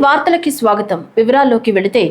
వార్తలకి స్వాగతం. వివరాల్లోకి వెళితే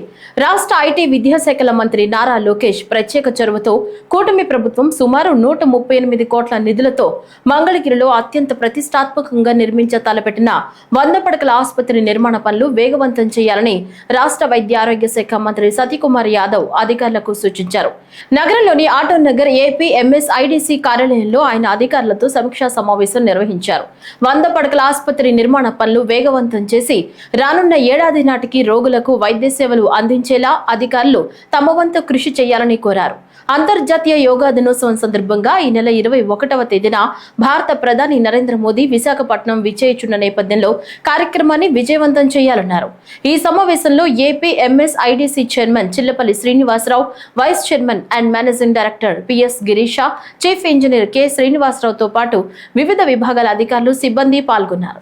రాష్ట్ర ఐటీ విద్యాశాఖల మంత్రి నారా లోకేష్ ప్రత్యేక చొరవతో కూటమి ప్రభుత్వం సుమారు 138 కోట్ల నిధులతో మంగళగిరిలో అత్యంత ప్రతిష్టాత్మకంగా నిర్మించ తలపెట్టిన 100 పడకల ఆసుపత్రి నిర్మాణ పనులు వేగవంతం చేయాలని రాష్ట్ర వైద్య ఆరోగ్య శాఖ మంత్రి సతీకుమార్ యాదవ్ అధికారులకు సూచించారు. నగరంలోని ఆటో నగర్ ఏపీఎంఎస్ఐడిసి కార్యాలయంలో ఆయన అధికారులతో సమీక్షా సమావేశం నిర్వహించారు. 100 పడకల ఆసుపత్రి నిర్మాణ పనులు వేగవంతం చేసి రానున్న ఏడాది నాటికి రోగులకు వైద్య సేవలు అందించేలా అధికారులు తమ వంతు కృషి చేయాలని కోరారు. అంతర్జాతీయ యోగా దినోత్సవం సందర్భంగా ఈ నెల 21వ తేదీన భారత ప్రధాని నరేంద్ర మోదీ విశాఖపట్నం విచ్చేయుచున్న నేపథ్యంలో కార్యక్రమాన్ని విజయవంతం చేయాలన్నారు. ఈ సమావేశంలో APMSIDC chairman Chillapalli Srinivasarao, vice chairman and managing director PS Girisha, chief engineer K శ్రీనివాసరావుతో పాటు వివిధ విభాగాల అధికారులు, సిబ్బంది పాల్గొన్నారు.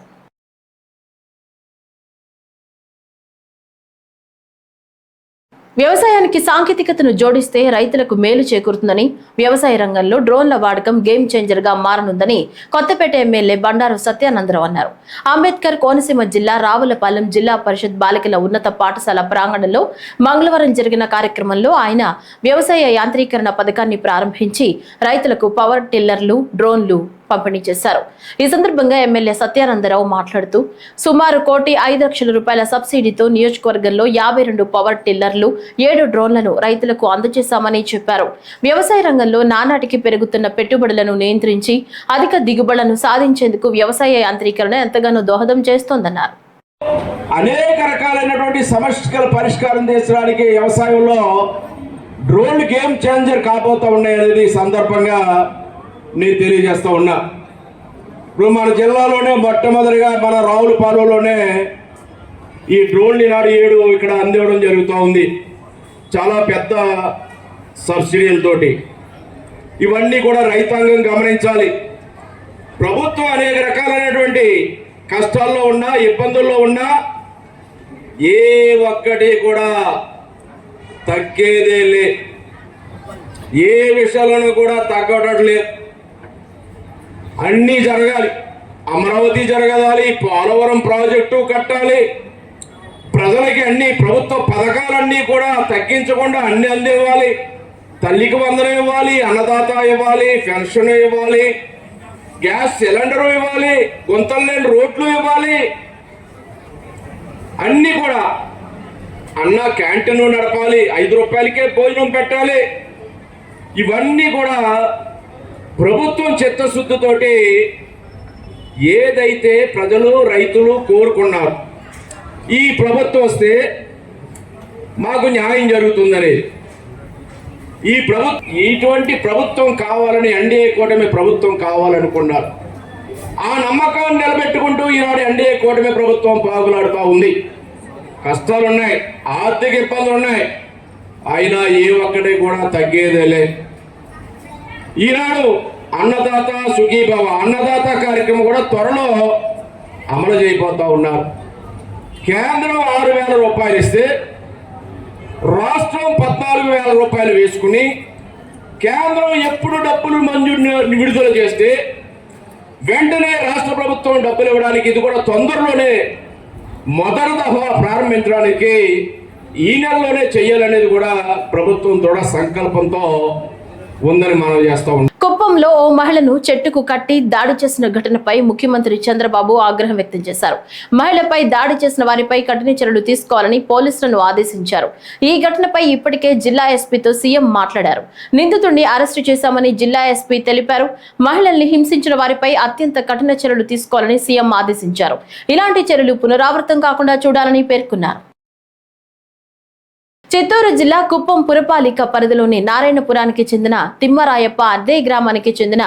వ్యవసాయానికి సాంకేతికతను జోడిస్తే రైతులకు మేలు చేకూరుతుందని, వ్యవసాయ రంగంలో డ్రోన్ల వాడకం గేమ్ చేంజర్ గా మారనుందని కొత్తపేట ఎమ్మెల్యే బండారు సత్యానందరావు అన్నారు. అంబేద్కర్ కోనసీమ జిల్లా రావులపాలెం జిల్లా పరిషత్ బాలికల ఉన్నత పాఠశాల ప్రాంగణంలో మంగళవారం జరిగిన కార్యక్రమంలో ఆయన వ్యవసాయ యాంత్రీకరణ పథకాన్ని ప్రారంభించి రైతులకు పవర్ టిల్లర్లు, డ్రోన్లు పంపిణీ చేశారు. ఈ సందర్భంగా ఎమ్మెల్యే సత్యానందరావు మాట్లాడుతూ సుమారు 1,05,00,000 రూపాయల సబ్సిడీతో నియోజకవర్గంలో 52 పవర్ టిల్లర్లు, 7 డ్రోన్లను రైతులకు అందజేశామని చెప్పారు. వ్యవసాయ రంగంలో నానాటికి పెరుగుతున్న పెట్టుబడులను నియంత్రించి అధిక దిగుబడులను సాధించేందుకు వ్యవసాయ యాంత్రీకరణ ఎంతగానో దోహదం చేస్తోందన్నారు. అనేక రకాలైనటువంటి సమస్యల పరిష్కారం చేసడానికి వ్యవసాయంలో డ్రోన్ గేమ్ చేంజర్ కాబోతా ఉన్నాయనేది సందర్భంగా నేను తెలియజేస్తా ఉన్నా. ఇప్పుడు మన జిల్లాలోనే మొట్టమొదటిగా మన రావులపాలెంలోనే ఈ డ్రోన్ ఈనాడు 7 ఇక్కడ అందివ్వడం జరుగుతూ ఉంది. చాలా పెద్ద సబ్సిడీలతోటి. ఇవన్నీ కూడా రైతాంగం గమనించాలి. ప్రభుత్వం అనేక రకాలైనటువంటి కష్టాల్లో ఉన్నా, ఇబ్బందుల్లో ఉన్నా ఏ ఒక్కటి కూడా తగ్గేదే లే, ఏ విషయాలను కూడా తగ్గట్లేదు. అన్నీ జరగాలి. అమరావతి జరగాలి, పోలవరం ప్రాజెక్టు కట్టాలి, ప్రజలకి అన్ని ప్రభుత్వ పథకాలన్నీ కూడా తగ్గించకుండా అన్ని అందివ్వాలి, తల్లికి వందనం ఇవ్వాలి, అన్నదాత ఇవ్వాలి, పెన్షన్ ఇవ్వాలి, గ్యాస్ సిలిండరు ఇవ్వాలి, గుంతలు లేని రోడ్లు ఇవ్వాలి, అన్నీ కూడా అన్న క్యాంటీన్ నడపాలి, 5 రూపాయలకే భోజనం పెట్టాలి. ఇవన్నీ కూడా ప్రభుత్వం చిత్తశుద్ధితోటి ఏదైతే ప్రజలు, రైతులు కోరుకున్నారు, ఈ ప్రభుత్వం వస్తే మాకు న్యాయం జరుగుతుందని ఇటువంటి ప్రభుత్వం కావాలని ఎన్డీఏ కూటమి ప్రభుత్వం కావాలనుకున్నారు. ఆ నమ్మకాన్ని నిలబెట్టుకుంటూ ఈనాడు ఎన్డీఏ కూటమి ప్రభుత్వం పాగులాడుతూ ఉంది. కష్టాలున్నాయి, ఆర్థిక ఇబ్బందులు ఉన్నాయి, అయినా ఏ ఒక్కటి కూడా తగ్గేదేలే. ఈనాడు అన్నదాత సుఖీభవ అన్నదాత కార్యక్రమం కూడా త్వరలో అమలు చేయబోతా ఉన్నారు. కేంద్రం 6,000 రూపాయలు ఇస్తే రాష్ట్రం 14,000 రూపాయలు వేసుకుని కేంద్రం ఎప్పుడు డబ్బులు మంజూరు విడుదల చేస్తే వెంటనే రాష్ట్ర ప్రభుత్వం డబ్బులు ఇవ్వడానికి ఇది కూడా తొందరలోనే మొదటి దఫా ప్రారంభించడానికి ఈ నెలలోనే చేయాలనేది కూడా ప్రభుత్వం దృఢ సంకల్పంతో ఉందని మనం చేస్తా ఉన్నాం. కుప్పంలో ఓ మహిళను చెట్టుకు కట్టి దాడి చేసిన ఘటనపై ముఖ్యమంత్రి చంద్రబాబు ఆగ్రహం వ్యక్తం చేశారు. మహిళపై దాడి చేసిన వారిపై కఠిన చర్యలు తీసుకోవాలని పోలీసులను ఆదేశించారు. ఈ ఘటనపై ఇప్పటికే జిల్లా ఎస్పీతో సీఎం మాట్లాడారు. నిందితుడిని అరెస్టు చేశామని జిల్లా ఎస్పీ తెలిపారు. మహిళల్ని హింసించిన వారిపై అత్యంత కఠిన చర్యలు తీసుకోవాలని సీఎం ఆదేశించారు. ఇలాంటి చర్యలు పునరావృతం కాకుండా చూడాలని పేర్కొన్నారు. చిత్తూరు జిల్లా కుప్పం పురపాలిక పరిధిలోని నారాయణపురానికి చెందిన తిమ్మరాయప్ప అదే గ్రామానికి చెందిన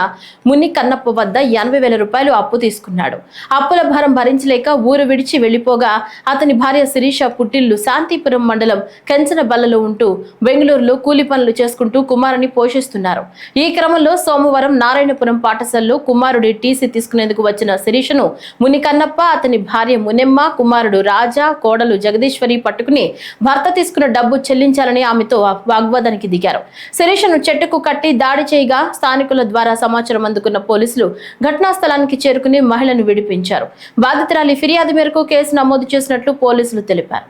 ముని కన్నప్ప వద్ద 80,000 రూపాయలు అప్పు తీసుకున్నాడు. అప్పుల భారం భరించలేక ఊరు విడిచి వెళ్లిపోగా అతని భార్య శిరీష పుట్టిల్లు శాంతిపురం మండలం కెంచనబల్లలో ఉంటూ బెంగళూరులో కూలి పనులు చేసుకుంటూ కుమారుని పోషిస్తున్నారు. ఈ క్రమంలో సోమవారం నారాయణపురం పాఠశాలలో కుమారుడి టీసీ తీసుకునేందుకు వచ్చిన శిరీషను ముని కన్నప్ప, అతని భార్య మునెమ్మ, కుమారుడు రాజా, కోడలు జగదీశ్వరి పట్టుకుని భర్త తీసుకున్న డబ్బు డబ్బు చెల్లించాలని ఆమెతో వాగ్వాదానికి దిగారు. శిరీషను చెట్టుకు కట్టి దాడి చేయగా స్థానికుల ద్వారా సమాచారం అందుకున్న పోలీసులు ఘటనా స్థలానికి చేరుకుని మహిళను విడిపించారు. బాధితురాలి ఫిర్యాదు మేరకు కేసు నమోదు చేసినట్లు పోలీసులు తెలిపారు.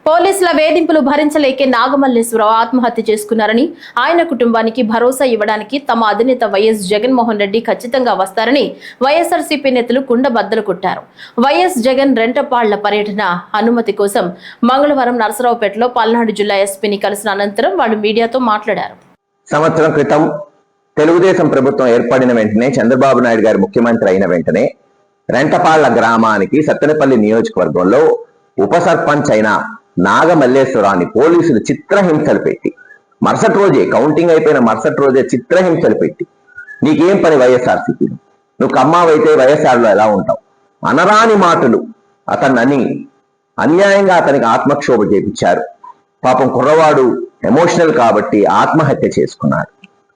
పోలీసుల వేధింపులు భరించలేకే నాగమల్లేశ్వరరావు ఆత్మహత్య చేసుకున్నారని, ఆయన కుటుంబానికి భరోసా ఇవ్వడానికి తమ అధినేత వైఎస్ జగన్మోహన్ రెడ్డి ఖచ్చితంగా వస్తారని వైఎస్ఆర్సీపీ నేతలు కుండబద్దలు కొట్టారు. వైఎస్ జగన్ రెంటపాళ్ల పర్యటన అనుమతి కోసం మంగళవారం నరసరావుపేటలో పల్నాడు జిల్లా ఎస్పీని కలిసిన అనంతరం వాళ్ళు మీడియాతో మాట్లాడారు. సంవత్సరం క్రితం తెలుగుదేశం ప్రభుత్వం ఏర్పడిన వెంటనే, చంద్రబాబు నాయుడు గారు ముఖ్యమంత్రి అయిన వెంటనే రెంటపాళ్ల గ్రామానికి సత్తెనపల్లి నియోజకవర్గంలో ఉప సర్పంచ్ అయిన నాగమల్లేశ్వరాన్ని పోలీసులు చిత్రహింసలు పెట్టి, మరుసటి రోజే కౌంటింగ్ అయిపోయిన మరుసటి రోజే చిత్రహింసలు పెట్టి, నీకేం పని వైఎస్ఆర్సీపీలో, నువ్వు కమ్మావైతే వైఎస్ఆర్లో ఎలా ఉంటావు అనరాని మాటలు అతన్ని అన్యాయంగా అతనికి ఆత్మక్షోభ చేపించారు. పాపం కుర్రవాడు ఎమోషనల్ కాబట్టి ఆత్మహత్య చేసుకున్నాడు.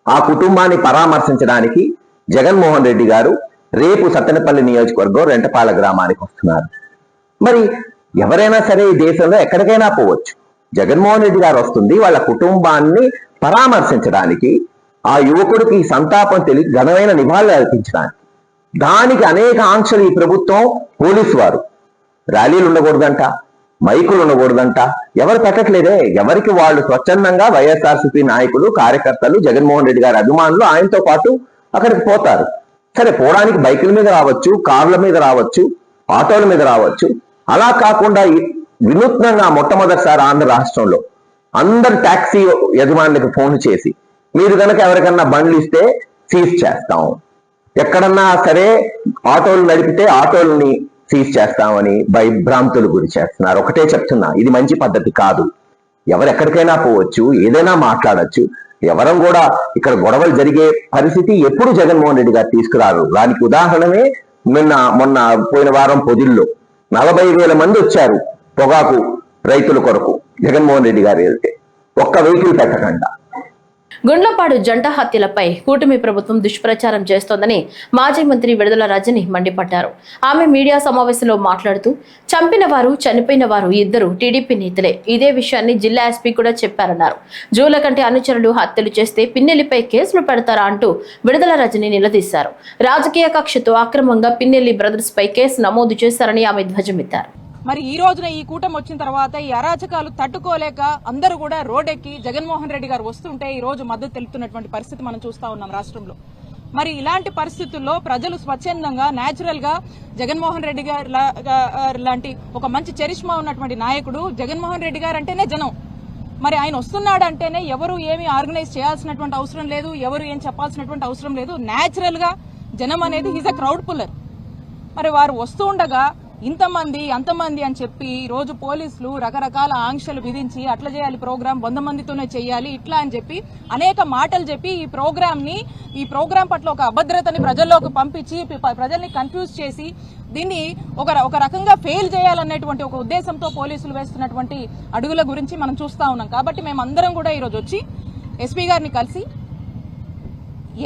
ఆ కుటుంబాన్ని పరామర్శించడానికి జగన్మోహన్ రెడ్డి గారు రేపు సత్తెనపల్లి నియోజకవర్గం రెంటపాళ్ల గ్రామానికి వస్తున్నారు. మరి ఎవరైనా సరే ఈ దేశంలో ఎక్కడికైనా పోవచ్చు, జగన్మోహన్ రెడ్డి గారు వస్తుంది వాళ్ళ కుటుంబాన్ని పరామర్శించడానికి, ఆ యువకుడికి సంతాపం తెలియ ఘనమైన నివాళులు అర్పించడానికి. దానికి అనేక ఆంక్షలు ఈ ప్రభుత్వం, పోలీసు వారు, ర్యాలీలు ఉండకూడదంట, మైకులు ఉండకూడదంట, ఎవరు పెట్టట్లేదే. ఎవరికి వాళ్ళు స్వచ్ఛందంగా వైఎస్ఆర్సీపీ నాయకులు, కార్యకర్తలు, జగన్మోహన్ రెడ్డి గారి అభిమానులు ఆయనతో పాటు అక్కడికి పోతారు. సరే, పోవడానికి బైకుల మీద రావచ్చు, కార్ల మీద రావచ్చు, ఆటోల మీద రావచ్చు. అలా కాకుండా వినూత్నంగా మొట్టమొదటిసారి ఆంధ్ర రాష్ట్రంలో అందరు టాక్సీ యజమానులకు ఫోన్ చేసి, మీరు కనుక ఎవరికన్నా బండ్లు ఇస్తే సీజ్ చేస్తాం, ఎక్కడన్నా సరే ఆటోలు నడిపితే ఆటోలని సీజ్ చేస్తామని భయభ్రాంతులు గురి చేస్తున్నారు. ఒకటే చెప్తున్నా, ఇది మంచి పద్ధతి కాదు. ఎవరు ఎక్కడికైనా పోవచ్చు, ఏదైనా మాట్లాడచ్చు. ఎవరం కూడా ఇక్కడ గొడవలు జరిగే పరిస్థితి ఎప్పుడు జగన్మోహన్ రెడ్డి గారు తీసుకురారు. దానికి ఉదాహరణమే మొన్న పోయిన వారం పొదిల్లో 40,000 మంది వచ్చారు పొగాకు రైతుల కొరకు. జగన్మోహన్ రెడ్డి గారు వెళ్తే ఒక్క వెహికల్ పెట్టకుండా. గుండ్లపాడు జంట హత్యలపై కూటమి ప్రభుత్వం దుష్ప్రచారం చేస్తోందని మాజీ మంత్రి విడుదల రజని మండిపడ్డారు. ఆమె మీడియా సమావేశంలో మాట్లాడుతూ, చంపిన వారు, చనిపోయిన వారు ఇద్దరు టీడీపీ నేతలే. ఇదే విషయాన్ని జిల్లా ఎస్పీ కూడా చెప్పారన్నారు. జూలకంటి అనుచరులు హత్యలు చేస్తే పిన్నెల్లిపై కేసులు పెడతారా అంటూ విడుదల రజని నిలదీశారు. రాజకీయ కక్షతో అక్రమంగా పిన్నెల్లి బ్రదర్స్ పై కేసు నమోదు చేశారని ఆమె ధ్వజమెత్తారు. మరి ఈ రోజున ఈ కూటమి వచ్చిన తర్వాత ఈ అరాచకాలు తట్టుకోలేక అందరూ కూడా రోడ్డెక్కి జగన్మోహన్ రెడ్డి గారు వస్తుంటే ఈ రోజు మద్దతు తెలుపుతున్నటువంటి పరిస్థితి మనం చూస్తా ఉన్నాం రాష్ట్రంలో. మరి ఇలాంటి పరిస్థితుల్లో ప్రజలు స్వచ్ఛందంగా న్యాచురల్ గా జగన్మోహన్ రెడ్డి గారు లాంటి ఒక మంచి చరిష్మా ఉన్నటువంటి నాయకుడు, జగన్మోహన్ రెడ్డి గారు అంటేనే జనం. మరి ఆయన వస్తున్నాడు అంటేనే ఎవరు ఏమి ఆర్గనైజ్ చేయాల్సినటువంటి అవసరం లేదు, ఎవరు ఏం చెప్పాల్సినటువంటి అవసరం లేదు. న్యాచురల్ గా జనం అనేది ఈజ్ అ క్రౌడ్ పుల్లర్. మరి వారు వస్తూ ఉండగా ఇంతమంది అంతమంది అని చెప్పి రోజు పోలీసులు రకరకాల ఆంక్షలు విధించి అట్లా చేయాలి, ప్రోగ్రామ్ 100 మందితోనే చేయాలి, ఇట్లా అని చెప్పి అనేక మాటలు చెప్పి ఈ ప్రోగ్రామ్ పట్ల ఒక అభద్రతని ప్రజల్లోకి పంపించి ప్రజల్ని కన్ఫ్యూజ్ చేసి దీన్ని ఒక రకంగా ఫెయిల్ చేయాలనేటువంటి ఒక ఉద్దేశంతో పోలీసులు వేస్తున్నటువంటి అడుగుల గురించి మనం చూస్తా ఉన్నాం. కాబట్టి మేమందరం కూడా ఈరోజు వచ్చి ఎస్పీ గారిని కలిసి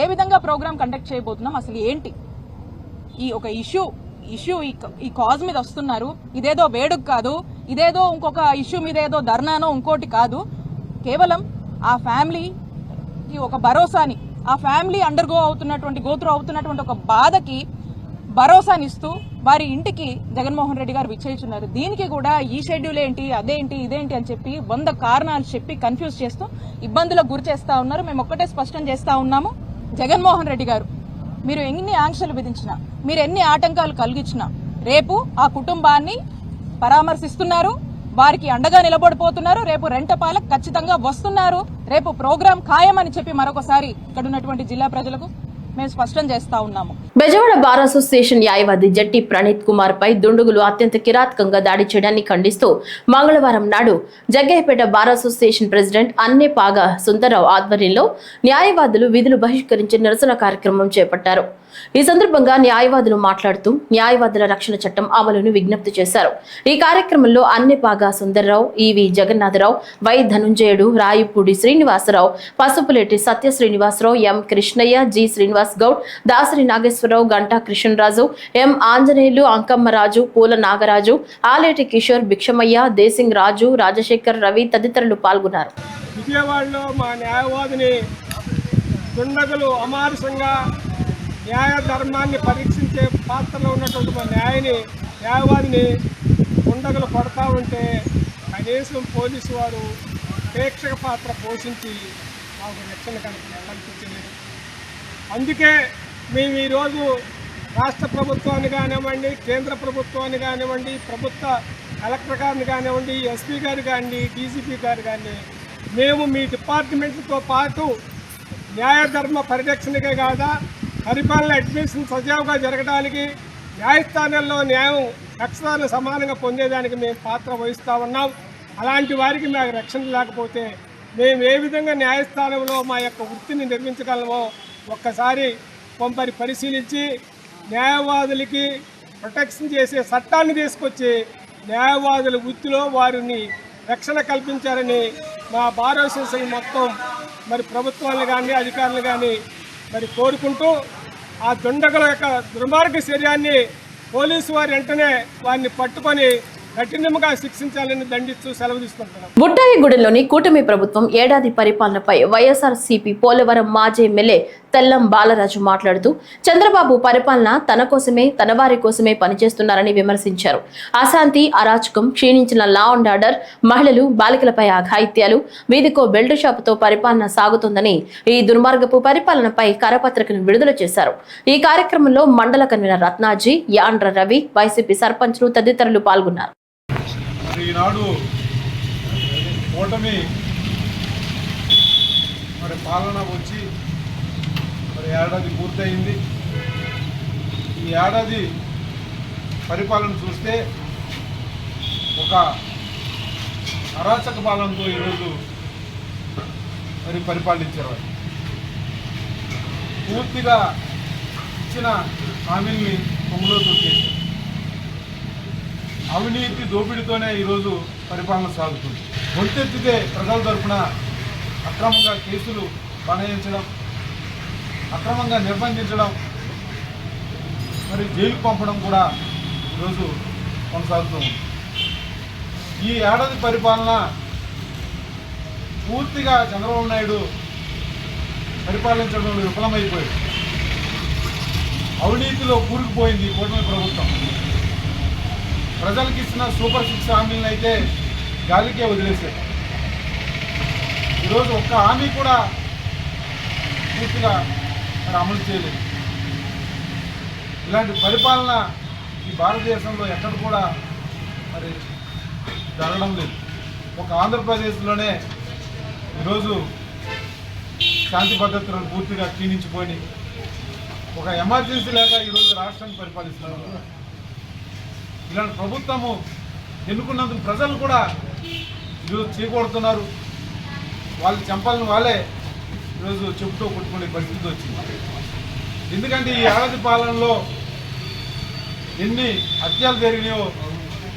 ఏ విధంగా ప్రోగ్రామ్ కండక్ట్ చేయబోతున్నాం, అసలు ఏంటి ఈ ఒక ఇష్యూ ఈ కాజ్ మీద వస్తున్నారు. ఇదేదో వేడుక కాదు, ఇదేదో ఇంకొక ఇష్యూ మీద ఏదో ధర్నానో ఇంకోటి కాదు. కేవలం ఆ ఫ్యామిలీకి ఒక భరోసాని, ఆ ఫ్యామిలీ గోత్రు అవుతున్నటువంటి ఒక బాధకి భరోసానిస్తూ వారి ఇంటికి జగన్మోహన్ రెడ్డి గారు విచ్చేస్తున్నారు. దీనికి కూడా ఈ షెడ్యూల్ ఏంటి, అదేంటి, ఇదేంటి అని చెప్పి 100 కారణాలు చెప్పి కన్ఫ్యూజ్ చేస్తూ ఇబ్బందులకు గురి చేస్తా ఉన్నారు. మేము ఒక్కటే స్పష్టం చేస్తా ఉన్నాము, జగన్మోహన్ రెడ్డి గారు మీరు ఎన్ని ఆంక్షలు విధించినా, మీరు ఎన్ని ఆటంకాలు కలిగించినా రేపు ఆ కుటుంబాన్ని పరామర్శిస్తున్నారు, వారికి అండగా నిలబడిపోతున్నారు. రేపు రెంటపాలకు ఖచ్చితంగా వస్తున్నారు. రేపు ప్రోగ్రాం ఖాయమని చెప్పి మరొకసారి ఇక్కడ ఉన్నటువంటి జిల్లా ప్రజలకు మేము స్పష్టం చేస్తా ఉన్నాము. బెజవాడ బార్ అసోసియేషన్ న్యాయవాది జట్టి ప్రణీత్ కుమార్ పై దుండగులు అత్యంత కిరాతకంగా దాడి చేయడాన్ని ఖండిస్తూ మంగళవారం నాడు Jaggayyapeta bar association president Annepaga Sundararao ఆధ్వర్యంలో న్యాయవాదులు విధులు బహిష్కరించి నిరసన కార్యక్రమం చేపట్టారు. ఈ సందర్భంగా న్యాయవాదులు మాట్లాడుతూ న్యాయవాదుల రక్షణ చట్టం అమలును విజ్ఞప్తి చేశారు. ఈ కార్యక్రమంలో Annepaga Sundararao, EV Jagannatharao, Y Dhanunjayudu, Rayupudi Srinivasarao, Pasupuleti Satya Srinivasarao, M Krishnaiah, G Srinivasa Srinivas Goud, Dasari Nageswararao, Ganta Krishnaraju, M Anjaneyulu, Ankammaraju, Pula Nagaraju, Aleti Kishore, Bhikshamaiah, Desing రాజు, రాజశేఖర్, రవి తదితరులు పాల్గొన్నారు. విజయవాడలో మా న్యాయవాదిని దుండగులు అమానుషంగా న్యాయ ధర్మాన్ని పరీక్షించే పాత్రలో ఉన్నటువంటి మా న్యాయవాదిని దుండగులు పడతా ఉంటే కనీసం పోలీసు వారు ప్రేక్షక పాత్ర పోషించి మాకు రక్షణ కల్పించలేదు. అందుకే మేము ఈరోజు రాష్ట్ర ప్రభుత్వాన్ని కానివ్వండి, కేంద్ర ప్రభుత్వాన్ని కానివ్వండి, ప్రభుత్వ కలెక్టర్ గారిని కానివ్వండి, ఎస్పీ గారు కానీ, డీజీపీ గారు కానీ, మేము మీ డిపార్ట్మెంట్తో పాటు న్యాయధర్మ పరిరక్షణకే కాదా పరిపాలన అడ్మినిస్ట్రేషన్ సజావుగా జరగడానికి, న్యాయస్థానాల్లో న్యాయం అక్షరాలు సమానంగా పొందేదానికి మేము పాత్ర వహిస్తూ ఉన్నాం. అలాంటి వారికి మాకు రక్షణ లేకపోతే మేము ఏ విధంగా న్యాయస్థానంలో మా యొక్క వృత్తిని నిర్మించగలమో ఒక్కసారి కొంపరి పరిశీలించి న్యాయవాదులకి ప్రొటెక్షన్ చేసే చట్టాన్ని తీసుకొచ్చి న్యాయవాదుల వృత్తిలో వారిని రక్షణ కల్పించారని మా బార్ అసోసియేషన్ మొత్తం మరి ప్రభుత్వాలు కానీ అధికారులు కానీ మరి కోరుకుంటూ ఆ దుండగుల యొక్క దుర్మార్గ చర్యాన్ని పోలీసు వారు వెంటనే వారిని పట్టుకొని కఠినంగా శిక్షించాలని దండిస్తూ సెలవు తీసుకుంటున్నాం. బుట్టాయిగూడెంలోని కూటమి ప్రభుత్వం ఏడాది పరిపాలనపై వైఎస్ఆర్సీపీ పోలవరం మాజీ ఎమ్మెల్యే తెల్లం బాలరాజు మాట్లాడుతూ చంద్రబాబు పరిపాలన తన కోసమే, తన వారి కోసమే పనిచేస్తున్నారని విమర్శించారు. అశాంతి, అరాచకం, క్షీణించిన లా అండ్ ఆర్డర్, మహిళలు, బాలికలపై అఘాయిత్యాలు, వీధికో బెల్ట్ షాపుతో పరిపాలన సాగుతోందని, ఈ దుర్మార్గపు పరిపాలనపై కరపత్రికను విడుదల చేశారు. ఈ కార్యక్రమంలో మండల కన్వీనర్ రత్నాజీ, యాండ్ర రవి, వైసీపీ సర్పంచ్లు తదితరులు పాల్గొన్నారు. ఈనాడు కూటమి మరి పాలన వచ్చి మరి ఏడాది పూర్తయింది. ఈ ఏడాది పరిపాలన చూస్తే ఒక అరాచక పాలనతో ఈరోజు మరి పరిపాలించారు. పూర్తిగా ఇచ్చిన హామీల్ని కొమ్ములో తొక్కేశారు. అవినీతి దోపిడీతోనే ఈరోజు పరిపాలన సాగుతుంది. గొంతెత్తితే ప్రజల తరఫున అక్రమంగా కేసులు బనాయించడం, అక్రమంగా నిర్బంధించడం, మరి జైలుకు పంపడం కూడా ఈరోజు కొనసాగుతుంది. ఈ ఏడాది పరిపాలన పూర్తిగా చంద్రబాబు నాయుడు పరిపాలించడంలో విఫలమైపోయాడు. అవినీతిలో కూరుకుపోయింది కూటమి ప్రభుత్వం. ప్రజలకు ఇచ్చిన సూపర్ 6 హామీలను అయితే గాలికే వదిలేశారు. ఈరోజు ఒక్క హామీ కూడా పూర్తిగా మరి అమలు చేయలేదు. ఇలాంటి పరిపాలన ఈ భారతదేశంలో ఎక్కడ కూడా మరి జరగడం లేదు. ఒక ఆంధ్రప్రదేశ్లోనే ఈరోజు శాంతి భద్రతలను పూర్తిగా క్షీణించిపోయి ఒక ఎమర్జెన్సీ లేక ఈరోజు రాష్ట్రాన్ని పరిపాలిస్తున్నారు. ఇలాంటి ప్రభుత్వము ఎన్నుకున్నందుకు ప్రజలు కూడా ఈరోజు చేకూడుతున్నారు. వాళ్ళు చంపాలని వాళ్ళే ఈరోజు చెబుతూ కొట్టుకునే పరిస్థితి వచ్చింది. ఎందుకంటే ఈ ఏడాది పాలనలో ఎన్ని హత్యలు జరిగినాయో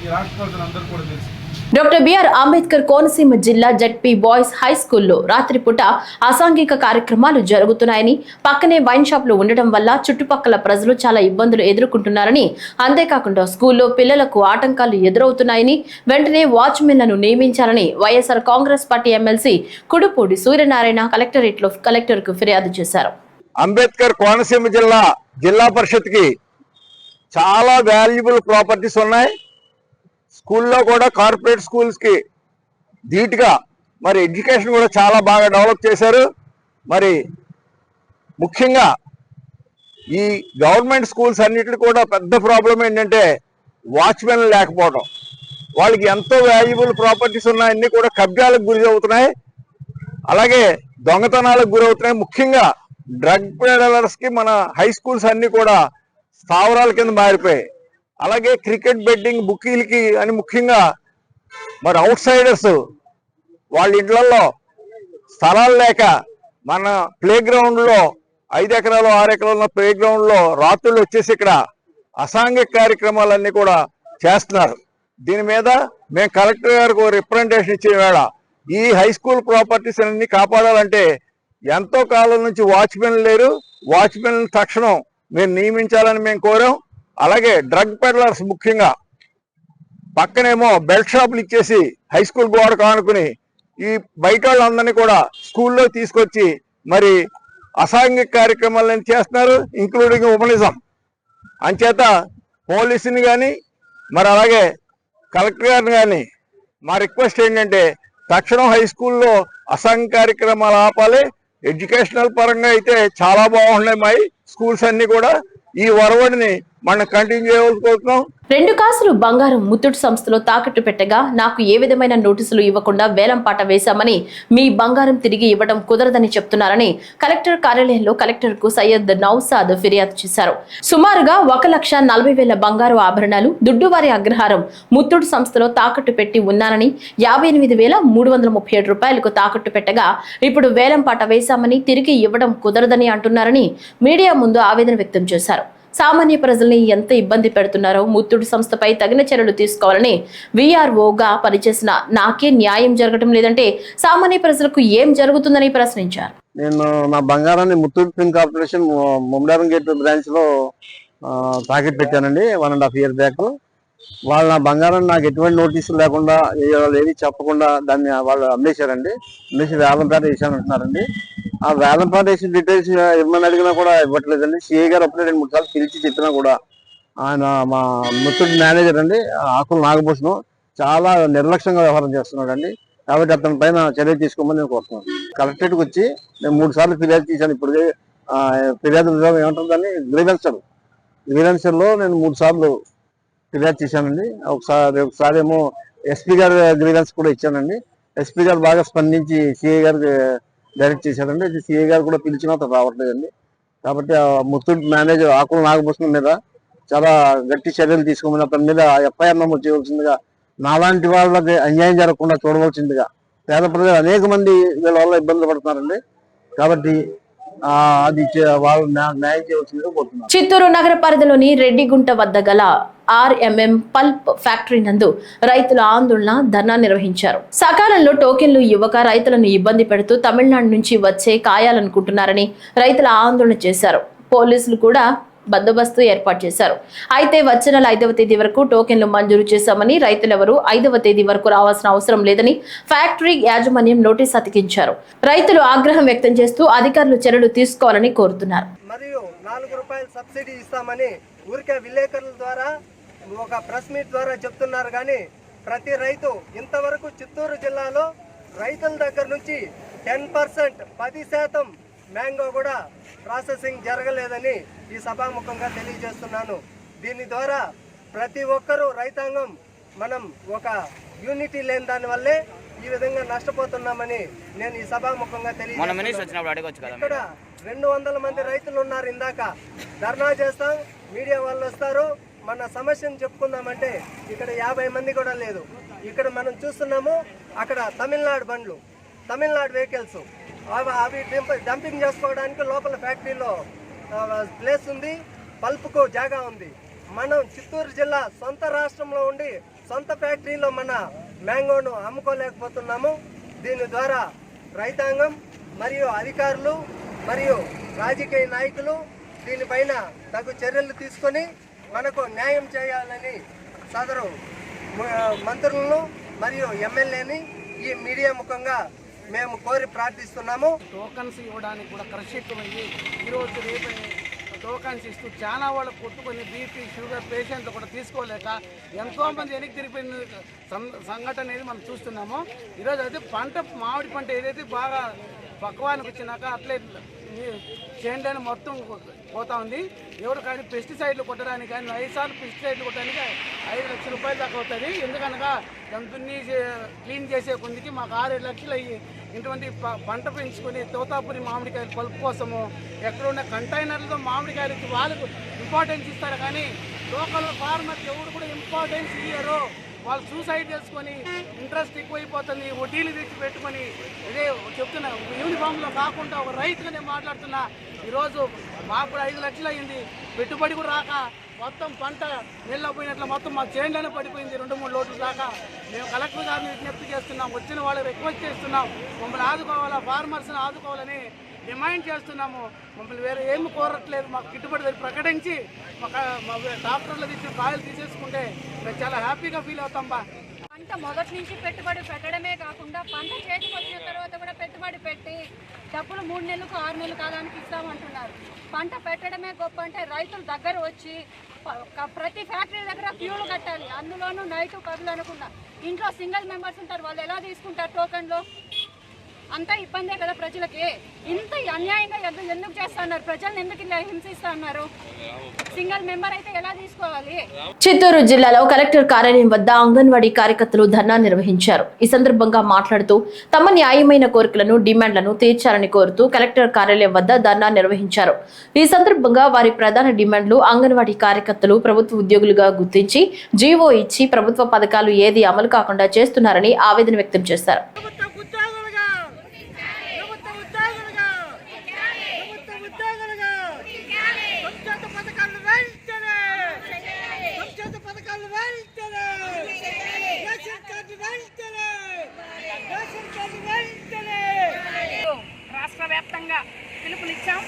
ఈ రాష్ట్ర ప్రజలందరూ కూడా తెలుసు. డాక్టర్ బిఆర్ అంబేద్కర్ కోనసీమ జిల్లా జెడ్పీ బాయ్స్ హై స్కూల్లో రాత్రిపూట అసాంఘిక కార్యక్రమాలు జరుగుతున్నాయని, పక్కనే వైన్ షాపులు ఉండటం వల్ల చుట్టుపక్కల ప్రజలు చాలా ఇబ్బందులు ఎదుర్కొంటున్నారని, అంతేకాకుండా స్కూల్లో పిల్లలకు ఆటంకాలు ఎదురవుతున్నాయని, వెంటనే వాచ్మెన్లను నియమించాలని వైఎస్ఆర్ కాంగ్రెస్ పార్టీ ఎమ్మెల్సీ కుడుపూడి సూర్యనారాయణ కలెక్టర్కు ఫిర్యాదు చేశారు. అంబేద్కర్ కోనసీమ జిల్లా పరిషత్ కి చాలా వాల్యుబుల్ ప్రాపర్టీస్ ఉన్నాయి. స్కూల్లో కూడా కార్పొరేట్ స్కూల్స్ కి ధీటుగా మరి ఎడ్యుకేషన్ కూడా చాలా బాగా డెవలప్ చేశారు. మరి ముఖ్యంగా ఈ గవర్నమెంట్ స్కూల్స్ అన్నిటికీ కూడా పెద్ద ప్రాబ్లం ఏంటంటే వాచ్మెన్ లేకపోవడం. వాళ్ళకి ఎంతో వాల్యుబుల్ ప్రాపర్టీస్ ఉన్నాయన్నీ కూడా కబ్జాలకు గురి అవుతున్నాయి, అలాగే దొంగతనాలకు గురవుతున్నాయి. ముఖ్యంగా డ్రగ్ పెడలర్స్ కి మన హై స్కూల్స్ అన్ని కూడా స్థావరాల కింద మారిపోయాయి. అలాగే క్రికెట్ బెట్టింగ్ బుకీలకి అని ముఖ్యంగా మరి అవుట్ సైడర్స్ వాళ్ళ ఇళ్లలో స్థలాలు లేక మన ప్లే గ్రౌండ్ లో 5 ఎకరాలు 6 ఎకరాల ప్లే గ్రౌండ్ లో రాత్రులు వచ్చేసి ఇక్కడ అసాంఘిక కార్యక్రమాలన్నీ కూడా చేస్తున్నారు. దీని మీద మేము కలెక్టర్ గారికి రిప్రజెంటేషన్ ఇచ్చిన వేళ ఈ హై స్కూల్ ప్రాపర్టీస్ అన్ని కాపాడాలంటే ఎంతో కాలం నుంచి వాచ్మెన్ లేరు. వాచ్మెన్ తక్షణం మీరు నియమించాలని మేము కోరాం. అలాగే డ్రగ్ పెడ్లర్స్ ముఖ్యంగా పక్కనేమో బెల్ట్ షాపులు ఇచ్చేసి హై స్కూల్ గోడ కానుకుని ఈ బయట వాళ్ళందరినీ కూడా స్కూల్లో తీసుకొచ్చి మరి అసాంఘిక కార్యక్రమాలను చేస్తున్నారు, ఇంక్లూడింగ్ ఉమనిజం. అంచేత పోలీసుని కానీ మరి అలాగే కలెక్టర్ గారిని కానీ మా రిక్వెస్ట్ ఏంటంటే తక్షణం హై స్కూల్లో అసాంఘిక కార్యక్రమాలు ఆపాలి. ఎడ్యుకేషనల్ పరంగా అయితే చాలా బాగున్నాయి మా స్కూల్స్ అన్ని కూడా. ఈ వరవడిని మనం కంటిన్యూ చేయవలసి. 2 కాసులు బంగారం ముత్తూట్ సంస్థలో తాకట్టు పెట్టగా నాకు ఏ విధమైన నోటీసులు ఇవ్వకుండా వేలంపాట వేశామని మీ బంగారం తిరిగి ఇవ్వడం కుదరదని చెప్తున్నారని కలెక్టర్ కార్యాలయంలో కలెక్టర్కు సయ్యద్ నౌసాద్ ఫిర్యాదు చేశారు. సుమారుగా 1,40,000 బంగారు ఆభరణాలు, దుడ్డువారి అగ్రహారం ముత్తూట్ సంస్థలో తాకట్టు పెట్టి ఉన్నానని 58,337 రూపాయలకు తాకట్టు పెట్టగా ఇప్పుడు వేలంపాట వేశామని తిరిగి ఇవ్వడం కుదరదని అంటున్నారని మీడియా ముందు ఆవేదన వ్యక్తం చేశారు. సామాన్య ప్రజల్ని ఎంత ఇబ్బంది పెడుతున్నారో ముత్తూట్ సంస్థపై తగిన చర్యలు తీసుకోవాలని వీఆర్ఓగా పనిచేసిన నాకే న్యాయం జరగడం లేదంటే సామాన్య ప్రజలకు ఏం జరుగుతుందని ప్రశ్నించారు. నేను నా బంగారాన్ని ముత్తూట్ ఫిన్ కార్పొరేషన్ ముమ్మడారం గేట్ బ్రాంచ్ లో తాకట్టు పెట్టానండి 1.5 years బ్యాక్. వాళ్ళు నా బంగారాన్ని నాకు ఎటువంటి నోటీసులు లేకుండా ఏది చెప్పకుండా దాన్ని వాళ్ళు అమ్మేశారండి. అమ్మేసి వేలంపాట వేసానంటున్నారండి. ఆ వేలంపాట వేసిన డీటెయిల్స్ ఇవ్వమని అడిగినా కూడా ఇవ్వట్లేదండి. సిఐ గారు అప్పుడే 2-3 సార్లు పిలిచి చెప్పినా కూడా ఆయన మా ముత్తూట్ మేనేజర్ అండి ఆకుల నాగభూషణం చాలా నిర్లక్ష్యంగా వ్యవహారం చేస్తున్నాడండి. కాబట్టి అతని పైన చర్య తీసుకోమని నేను కోరుతున్నాను. కలెక్టరేట్కి వచ్చి నేను 3 సార్లు ఫిర్యాదు చేశాను. ఇప్పుడు ఫిర్యాదు ఏమంటుందని గ్రీవెన్సర్లో నేను 3 సార్లు ఫిర్యాదు చేశానండి. ఒకసారి ఏమో ఎస్పీ గారు గ్రీవెన్స్ కూడా ఇచ్చానండి. ఎస్పీ గారు బాగా స్పందించి సిఐ గారికి డైరెక్ట్ చేశారండి. సిఐ గారు కూడా పిలిచినా అతను రావట్లేదండి. కాబట్టి ముత్తూట్ మేనేజర్ ఆకుల నాగభూషణం మీద చాలా గట్టి చర్యలు తీసుకోమని అతని మీద ఎఫ్ఐఆర్ నమోదు చేయవలసిందిగా, నాలాంటి వాళ్ళకి అన్యాయం జరగకుండా చూడవలసిందిగా. పేద ప్రజలు అనేక మంది వీళ్ళ వల్ల ఇబ్బందులు పడుతున్నారండి. కాబట్టి అది వాళ్ళు న్యాయం చేయవలసిందిగా కోరుతున్నారు. చిత్తూరు నగర పరిధిలోని రెడ్డిగుంట వద్ద గల RMM పల్ప్ ఫ్యాక్టరీ నందు రైతుల ఆందోళన ధర్నా నిర్వహించారు. సకాలంలో టోకెన్లు ఇవ్వక రైతులను ఇబ్బంది పెడుతూ తమిళనాడు నుంచి వచ్చే కాయాలనుకుంటున్నారని రైతుల ఆందోళన చేశారు. పోలీసులు కూడా బందోబస్తు ఏర్పాటు చేశారు. అయితే వచ్చే నెల 5వ తేదీ వరకు టోకెన్లు మంజూరు చేశామని, రైతులెవరూ 5వ తేదీ వరకు రావాల్సిన అవసరం లేదని ఫ్యాక్టరీ యాజమాన్యం నోటీస్ అతికించారు. రైతులు ఆగ్రహం వ్యక్తం చేస్తూ అధికారులు చర్యలు తీసుకోవాలని కోరుతున్నారు. మరియు 4 రూపాయలు సబ్సిడీ ఇస్తామని ఊరికే విలేకరుల ద్వారా ఒక ప్రెస్ మీట్ ద్వారా చెప్తున్నారు. కానీ ప్రతి రైతు ఇంతవరకు చిత్తూరు జిల్లాలో రైతుల దగ్గర నుంచి 10% 10% మ్యాంగో కూడా ప్రాసెసింగ్ జరగలేదని ఈ సభాముఖంగా తెలియజేస్తున్నాను. దీని ద్వారా ప్రతి ఒక్కరూ రైతాంగం మనం ఒక యూనిటీ లేని దాని వల్లే ఈ విధంగా నష్టపోతున్నామని నేను ఈ సభాముఖంగా తెలియజేస్తున్నాను. ఇక్కడ 200 మంది రైతులు ఉన్నారు. ఇందాక ధర్నా చేస్తాం, మీడియా వాళ్ళు వస్తారు, మన సమస్యను చెప్పుకుందామంటే ఇక్కడ 50 మంది కూడా లేదు. ఇక్కడ మనం చూస్తున్నాము అక్కడ తమిళనాడు బండ్లు, తమిళనాడు వెహికల్స్ అవి డంపింగ్ చేసుకోవడానికి లోపల ఫ్యాక్టరీలో ప్లేస్ ఉంది, పల్పుకు జాగా ఉంది. మనం చిత్తూరు జిల్లా సొంత రాష్ట్రంలో ఉండి సొంత ఫ్యాక్టరీలో మన మ్యాంగోను అమ్ముకోలేకపోతున్నాము. దీని ద్వారా రైతాంగం మరియు అధికారులు మరియు రాజకీయ నాయకులు దీనిపైన తగు చర్యలు తీసుకొని మనకు న్యాయం చేయాలని సదరు మంత్రులను మరియు ఎమ్మెల్యేని ఈ మీడియా ముఖంగా మేము కోరి ప్రార్థిస్తున్నాము. టోకన్స్ ఇవ్వడానికి కూడా ఖర్చు ఎక్కువైంది. ఈరోజు రేపు టోకన్స్ ఇస్తూ చాలా వాళ్ళు కొట్టుకొని బీపీ షుగర్ పేషెంట్లు కూడా తీసుకోలేక ఎంతోమంది వెనక్కి తిరిగిపోయిన సంఘటన అనేది మనం చూస్తున్నాము. ఈరోజు అయితే మామిడి పంట ఏదైతే బాగా పక్వానికి వచ్చినాక అట్లే చేయండి మొత్తం పోతా ఉంది. ఎవరు కానీ పెస్టిసైడ్లు కొట్టడానికి కానీ 5 సార్లు పెస్టిసైడ్లు కొట్టడానికి 5 లక్షల రూపాయలు దాకా అవుతుంది. ఎందుకనగా దాన్ని క్లీన్ చేసే కొందికి మాకు 6-7 లక్షలు అయ్యి ఇటువంటి పంట పెంచుకొని తోతాపురి మామిడికాయలు పలుపు కోసము ఎక్కడ ఉన్న కంటైనర్లతో మామిడికాయలకి వాళ్ళకు ఇంపార్టెన్స్ ఇస్తారు. కానీ లోకల్ ఫార్మర్కి ఎవరు కూడా ఇంపార్టెన్స్ ఇయ్యరు. వాళ్ళు సూసైడ్ చేసుకొని ఇంట్రెస్ట్ ఎక్కువైపోతుంది, వడ్డీలు తెచ్చి పెట్టుకొని ఇదే చెప్తున్నా. యూనిఫామ్లో కాకుండా ఒక రైతుగానే మాట్లాడుతున్నా. ఈరోజు మాకు కూడా 5 లక్షలు అయ్యింది, పెట్టుబడి కూడా రాక మొత్తం పంట వెళ్ళకపోయినట్లు మొత్తం మా చేనులోనే పడిపోయింది 2-3 లోట్లు దాకా. మేము కలెక్టర్ గారిని విజ్ఞప్తి చేస్తున్నాం, వచ్చిన వాళ్ళకి రిక్వెస్ట్ చేస్తున్నాం, మమ్మల్ని ఆదుకోవాలా, ఫార్మర్స్ని ఆదుకోవాలని డిమాండ్ చేస్తున్నాము. మమ్మల్ని వేరే ఏమి కోరట్లేదు. మాకు గిట్టుబడి ధర ప్రకటించి మా డాక్టర్లు ఇచ్చిన కాయలు తీసేసుకుంటే మేము చాలా హ్యాపీగా ఫీల్ అవుతాం. పంట మొదటి నుంచి పెట్టుబడి పెట్టడమే కాకుండా పంట చేతికి వచ్చిన తర్వాత కూడా పెట్టుబడి పెట్టి డబ్బులు 3 నెలలకు 6 నెలల కాలానికి ఇస్తామంటున్నారు. పంట పెట్టడమే గొప్ప అంటే రైతుల దగ్గర వచ్చి ప్రతి ఫ్యాక్టరీ దగ్గర క్యూలు కట్టాలి. అందులోనూ నైటు పగులు అనకుండా ఇంట్లో సింగిల్ మెంబర్స్ ఉంటారు, వాళ్ళు ఎలా తీసుకుంటారు టోకన్లో? అంతా ఇబ్బందే కదా ప్రజలకి. ఇంత అన్యాయంగా ఎందుకు చేస్తున్నారు? ప్రజలను ఎందుకు ఇలా హింసిస్తున్నారు? సింగిల్ మెంబర్ అయితే ఎలా తీసుకోవాలి? చిత్తూరు జిల్లాలో కలెక్టర్ కార్యాలయం వద్ద అంగన్వాడీ కార్యకర్తలు ధర్నా నిర్వహించారు. ఈ సందర్భంగా మాట్లాడుతూ తమ న్యాయమైన కోరికలను డిమాండ్లను తీర్చాలని కోరుతూ కలెక్టర్ కార్యాలయం వద్ద ధర్నా నిర్వహించారు. ఈ సందర్భంగా వారి ప్రధాన డిమాండ్లు అంగన్వాడీ కార్యకర్తలు ప్రభుత్వ ఉద్యోగులుగా గుర్తించి జీవో ఇచ్చి ప్రభుత్వ పథకాలు ఏది అమలు కాకుండా చేస్తున్నారని ఆవేదన వ్యక్తం చేశారు. రాష్ట్ర వ్యాప్తంగా పిలుపునిచ్చాం.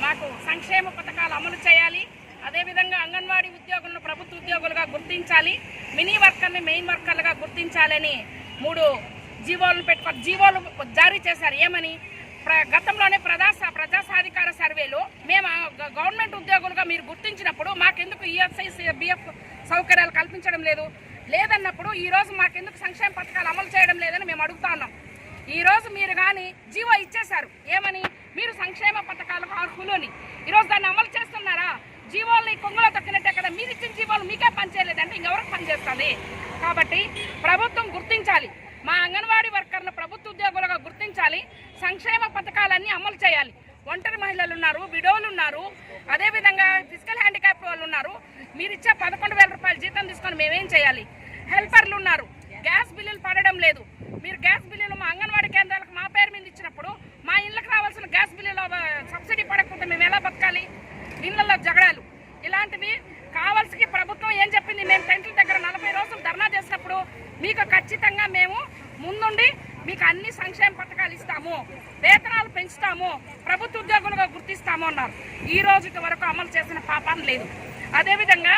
మాకు సంక్షేమ పథకాలు అమలు చేయాలి. అదేవిధంగా అంగన్వాడీ ఉద్యోగులను ప్రభుత్వ ఉద్యోగులుగా గుర్తించాలి. మినీ వర్కర్ని మెయిన్ వర్కర్లుగా గుర్తించాలని 3 జీవోలు జారీ చేశారు. ఏమని? గతంలోనే ప్రజాసాధికార సర్వేలో మేము గవర్నమెంట్ ఉద్యోగులుగా మీరు గుర్తించినప్పుడు మాకెందుకు ఈఎస్ఐ బిఎఫ్ సౌకర్యాలు కల్పించడం లేదన్నప్పుడు ఈరోజు మాకెందుకు సంక్షేమ పథకాలు అమలు చేయడం లేదని మేము అడుగుతా ఉన్నాం. ఈరోజు మీరు కానీ జీవో ఇచ్చేశారు. ఏమని? మీరు సంక్షేమ పథకాలకు అర్హులని. ఈరోజు దాన్ని అమలు చేస్తున్నారా? జీవోల్ని కొంగులో తొక్కినట్టే కదా. మీరు ఇచ్చిన జీవోలు మీకే పనిచేయలేదంటే ఇంకెవరికి పనిచేస్తుంది? కాబట్టి ప్రభుత్వం గుర్తించాలి. మా అంగన్వాడీ వర్కర్లు ప్రభుత్వ ఉద్యోగులుగా గుర్తించాలి. సంక్షేమ పథకాలన్నీ అమలు చేయాలి. ఒంటరి మహిళలు ఉన్నారు, విడోలు ఉన్నారు, అదేవిధంగా ఫిజికల్ హ్యాండిక్యాప్ వాళ్ళు ఉన్నారు. మీరు ఇచ్చే 11,000 రూపాయలు జీతం తీసుకొని మేమేం చేయాలి? హెల్పర్లు ఉన్నారు, గ్యాస్ బిల్లులు పడడం లేదు. మీరు గ్యాస్ బిల్లులు మా అంగన్వాడీ కేంద్రాలకు మా పేరు మీద ఇచ్చినప్పుడు మా ఇళ్ళకి రావాల్సిన గ్యాస్ బిల్లులో సబ్సిడీ పడకపోతే మేము ఎలా బతకాలి? ఇళ్లలో జగడాలు ఇలాంటివి కావాల్సి ప్రభుత్వం ఏం చెప్పింది? మేము టెంట్ల దగ్గర 40 రోజులు ధర్నా చేసినప్పుడు మీకు ఖచ్చితంగా మేము ముందుండి మీకు అన్ని సంక్షేమ పథకాలు ఇస్తాము, వేతనాలు పెంచుతాము, ప్రభుత్వ ఉద్యోగులుగా గుర్తిస్తాము అన్నారు. ఈ రోజు వరకు అమలు చేసిన పాపాన్ని లేదు. అదేవిధంగా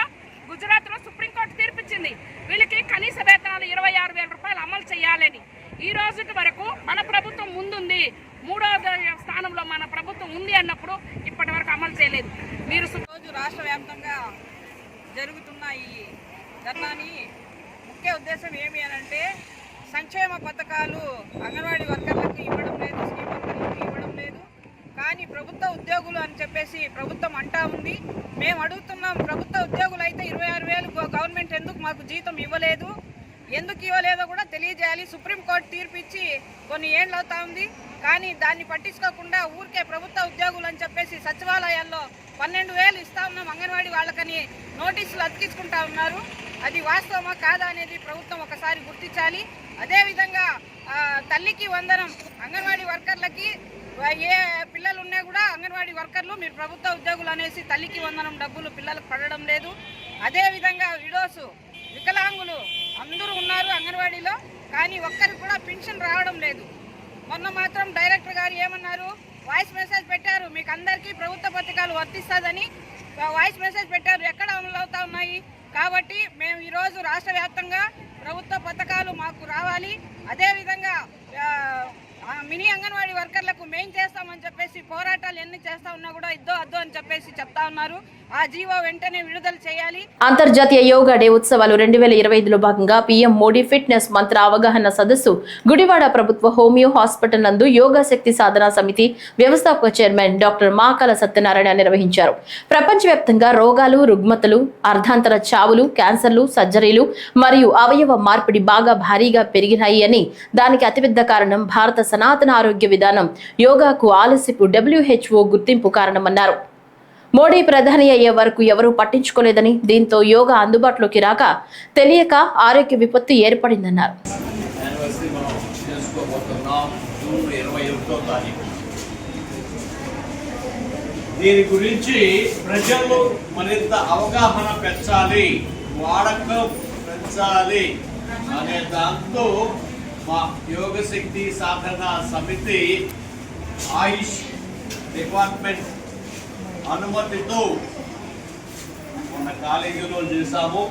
గుజరాత్లో సుప్రీంకోర్టు తీర్పిచ్చింది వీళ్ళకి కనీస వేతనాలు 26,000 రూపాయలు అమలు చేయాలని. ఈ రోజు వరకు మన ప్రభుత్వం ముందుంది, 3వ స్థానంలో మన ప్రభుత్వం ఉంది అన్నప్పుడు ఇప్పటి వరకు అమలు చేయలేదు. మీరు రోజు రాష్ట్ర వ్యాప్తంగా జరుగుతున్న ఈ ధర్నాని ముఖ్య ఉద్దేశం ఏమి అనంటే సంక్షేమ పథకాలు అంగన్వాడీ వర్కర్లకు ఇవ్వడం లేదు, స్కీమ్ వర్కర్లకు ఇవ్వడం లేదు. కానీ ప్రభుత్వ ఉద్యోగులు అని చెప్పేసి ప్రభుత్వం అంటా ఉంది. మేము అడుగుతున్నాం, ప్రభుత్వ ఉద్యోగులు అయితే 26,000 గవర్నమెంట్ ఎందుకు మాకు జీతం ఇవ్వలేదు? ఎందుకు ఇవ్వలేదో కూడా తెలియజేయాలి. సుప్రీంకోర్టు తీర్పు ఇచ్చి కొన్ని ఏళ్ళు అవుతా ఉంది, కానీ దాన్ని పట్టించుకోకుండా ఊరికే ప్రభుత్వ ఉద్యోగులు అని చెప్పేసి సచివాలయాల్లో 12,000 ఇస్తా ఉన్నాం అంగన్వాడీ వాళ్ళకని నోటీసులు అతికించుకుంటా ఉన్నారు. అది వాస్తవమా కాదా అనేది ప్రభుత్వం ఒకసారి గుర్తించాలి. అదేవిధంగా తల్లికి వందనం అంగన్వాడీ వర్కర్లకి ఏ పిల్లలు ఉన్నా కూడా అంగన్వాడీ వర్కర్లు మీరు ప్రభుత్వ ఉద్యోగులు అనేసి తల్లికి వందనం డబ్బులు పిల్లలకు పడడం లేదు. అదేవిధంగా విడోసు వికలాంగులు అందరూ ఉన్నారు అంగన్వాడీలో, కానీ ఒక్కరికి కూడా పెన్షన్ రావడం లేదు. మొన్న మాత్రం డైరెక్టర్ గారు ఏమన్నారు? వాయిస్ మెసేజ్ పెట్టారు, మీకు అందరికీ ప్రభుత్వ పథకాలు వర్తిస్తుందని వాయిస్ మెసేజ్ పెట్టారు. ఎక్కడ అమలు అవుతా ఉన్నాయి? కాబట్టి మేము ఈరోజు రాష్ట్ర వ్యాప్తంగా ప్రభుత్వ పథకాలు మాకు రావాలి. అదేవిధంగా మినీ అంగన్వాడీ వర్కర్లకు మెయిన్ చేస్తామని చెప్పేసి పోరాటాలు ఎన్ని చేస్తా ఉన్నా కూడా అద్దో అని చెప్పేసి చెప్తా ఉన్నారు. ఆ జీవో వెంటనే విడుదల చేయాలి. అంతర్జాతీయ యోగా డే ఉత్సవాలు 2025లో భాగంగా పీఎం మోడీ ఫిట్నెస్ మంత్ర అవగాహన సదస్సు గుడివాడ ప్రభుత్వ హోమియో హాస్పిటల్ నందు యోగా శక్తి సాధనా సమితి వ్యవస్థాపక చైర్మన్ డాక్టర్ మాకాల సత్యనారాయణ నిర్వహించారు. ప్రపంచవ్యాప్తంగా రోగాలు, రుగ్మతలు, అర్ధాంతర చావులు, క్యాన్సర్లు, సర్జరీలు మరియు అవయవ మార్పిడి బాగా భారీగా పెరిగినాయి అని, దానికి అతిపెద్ద కారణం భారత సనాతన ఆరోగ్య విధానం యోగాకు ఆలస్యపు WHO గుర్తింపు కారణమన్నారు. మోడీ ప్రధాని అయ్యే వరకు ఎవరూ పట్టించుకోలేదని, దీంతో యోగా అందుబాటులోకి రాక తెలియక ఆరోగ్య విపత్తు ఏర్పడిందన్నారు. దీని గురించి ప్రజలు మరింత అవగాహన పెంచాలి, వాడకం పెంచాలి అనే దాంతో మా యోగ శక్తి సాధన సమితి ఆయుష్ డిపార్ట్మెంట్ అనుమతితో మన కాలేజీలో చేశాము.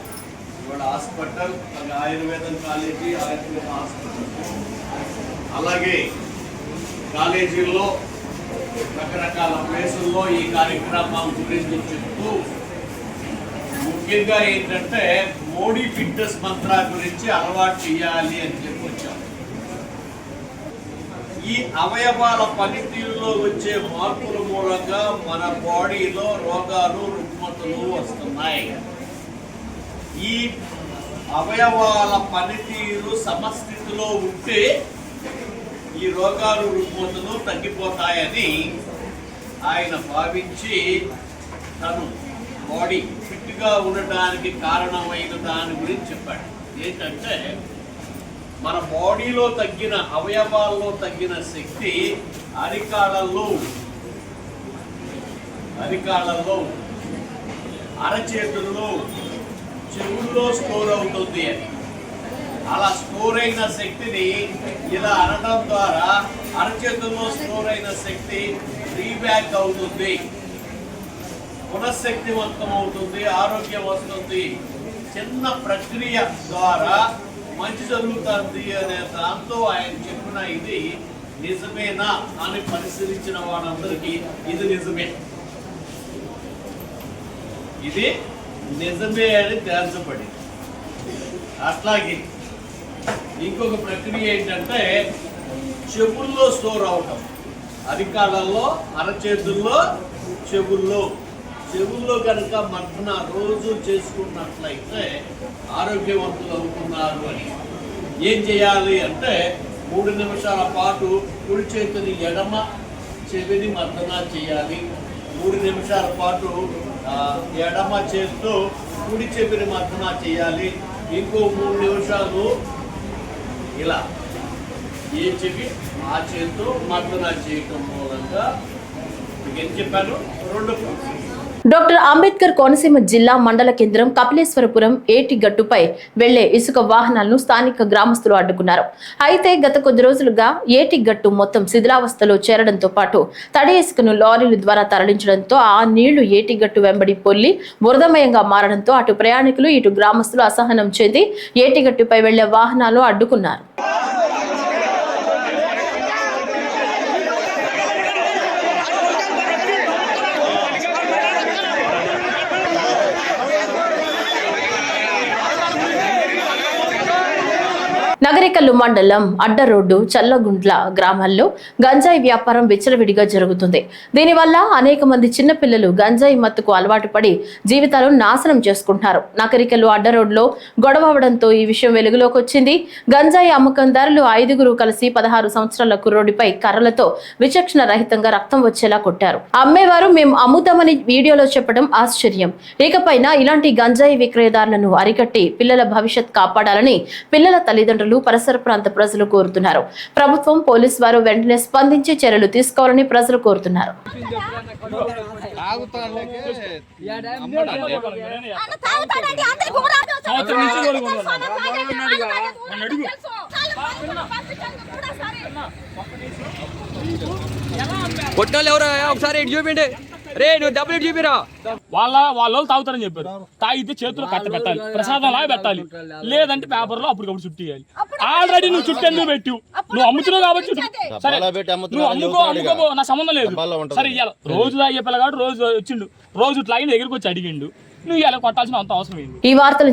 ఇవాళ హాస్పిటల్, ఆయుర్వేదం కాలేజీ, ఆయుర్వేద హాస్పిటల్, అలాగే కాలేజీల్లో రకరకాల ప్లేసుల్లో ఈ కార్యక్రమం గురించి చెప్తూ ముఖ్యంగా ఏంటంటే మోడీ ఫిట్నెస్ మంత్ర గురించి అలవాటు చేయాలి అని చెప్పి వచ్చాం. ఈ అవయవాల పనితీరులో వచ్చే మార్పుల మూలంగా మన బాడీలో రోగాలు రుగ్మతలు వస్తున్నాయి. ఈ అవయవాల పనితీరు సమస్థితిలో ఉంటే ఈ రోగాలు రుగ్మతలు తగ్గిపోతాయని ఆయన భావించి తను బాడీ ఫిట్గా ఉండడానికి కారణమైన దాని గురించి చెప్పాడు. ఏంటంటే మన బాడీలో తగ్గిన అవయవాల్లో తగ్గిన శక్తి అరికాళ్ళల్లో, అరచేతుల్లో, చెవుల్లో స్టోర్ అవుతుంది అని. అలా స్టోర్ అయిన శక్తిని ఇలా అనడం ద్వారా అరచేతుల్లో స్టోర్ అయిన శక్తి రీబ్యాక్ అవుతుంది, పునఃశక్తివంతం అవుతుంది, ఆరోగ్యం వస్తుంది. చిన్న ప్రక్రియ ద్వారా మంచి జరుగుతుంది అనే దాంతో ఆయన చెప్పిన ఇది నిజమేనా అని పరిశీలించిన వాళ్ళందరికీ ఇది నిజమే అని తేల్చబడింది. అట్లాగే ఇంకొక ప్రక్రియ ఏంటంటే చెవుల్లో స్టోర్ అవటం, అరికాళ్ళల్లో, అరచేతుల్లో, చెవుల్లో కనుక మర్దన రోజు చేసుకున్నట్లయితే ఆరోగ్యవంతులు అవుతున్నారు అని. ఏం చేయాలి అంటే 3 నిమిషాల పాటు కుడి చేతిని ఎడమ చెవిని మర్దన చేయాలి. 3 నిమిషాల పాటు ఎడమ చేతితో కుడి చెవిని మర్దన చేయాలి. ఇంకో 3 నిమిషాలు ఇలా ఏ చెవి ఆ చేతితో మర్దన చేయటం మూలంగా ఏం చెప్పాను 2 డాక్టర్ అంబేద్కర్ కోనసీమ జిల్లా మండల కేంద్రం కపిలేశ్వరపురం ఏటి గట్టుపై వెళ్లే ఇసుక వాహనాలను స్థానిక గ్రామస్తులు అడ్డుకున్నారు. అయితే గత కొద్ది రోజులుగా ఏటి గట్టు మొత్తం శిథిలావస్థలో చేరడంతో పాటు తడి ఇసుకను లారీల ద్వారా తరలించడంతో ఆ నీళ్లు ఏటి గట్టు వెంబడి పొల్లి బురదమయంగా మారడంతో అటు ప్రయాణికులు ఇటు గ్రామస్తులు అసహనం చెంది ఏటి గట్టుపై వెళ్లే వాహనాలు అడ్డుకున్నారు. నగరికల్లు మండలం అడ్డరోడ్డు చల్లగుండ్ల గ్రామాల్లో గంజాయి వ్యాపారం విచ్చలవిడిగా జరుగుతుంది. దీనివల్ల అనేక మంది చిన్నపిల్లలు గంజాయి మత్తుకు అలవాటు పడి జీవితాలను నాశనం చేసుకుంటున్నారు. నగరికల్లు అడ్డరోడ్లో గొడవ అవడంతో ఈ విషయం వెలుగులోకి వచ్చింది. గంజాయి అమ్మకందారులు 5గురు కలిసి 16 సంవత్సరాల కుర్రోడిపై కర్రలతో విచక్షణ రహితంగా రక్తం వచ్చేలా కొట్టారు. అమ్మేవారు మేము అమ్ముతామని వీడియోలో చెప్పడం ఆశ్చర్యం. ఇకపైన ఇలాంటి గంజాయి విక్రయదారులను అరికట్టి పిల్లల భవిష్యత్ కాపాడాలని పిల్లల తల్లిదండ్రులు పరిసర ప్రాంత ప్రజలు కోరుతున్నారు. ప్రభుత్వం, పోలీసు వారు వెంటనే స్పందించి చర్యలు తీసుకోవాలని ప్రజలు కోరుతున్నారు. కొట్టాలి ఎవరు ఒకసారి ఇటు చూపిండి. రే నువ్వు డబ్బులు ఇటు చూపిరా. వాళ్ళు తాగుతారని చెప్పారు. తాగితే చేతులు కట్ట పెట్టాలి, ప్రసాదం లాగా పెట్టాలి, లేదంటే పేపర్ లో అప్పటికప్పుడు చుట్టేయాలి. ఆల్రెడీ నువ్వు చుట్టూ ఎందుకు పెట్టు? నువ్వు అమ్ముతున్నావు కాబట్టి సరే, నువ్వు అమ్ముకో నా సంబంధం లేదు. సరే ఇవ్వాలి. రోజు తాగే పిల్లగాడు రోజు వచ్చిండు, రోజు ఇట్లా దగ్గరికి వచ్చి అడిగిండు, నువ్వు ఇలా కొట్టాల్సిన అంత అవసరం ఏంటి? ఈ వార్తలు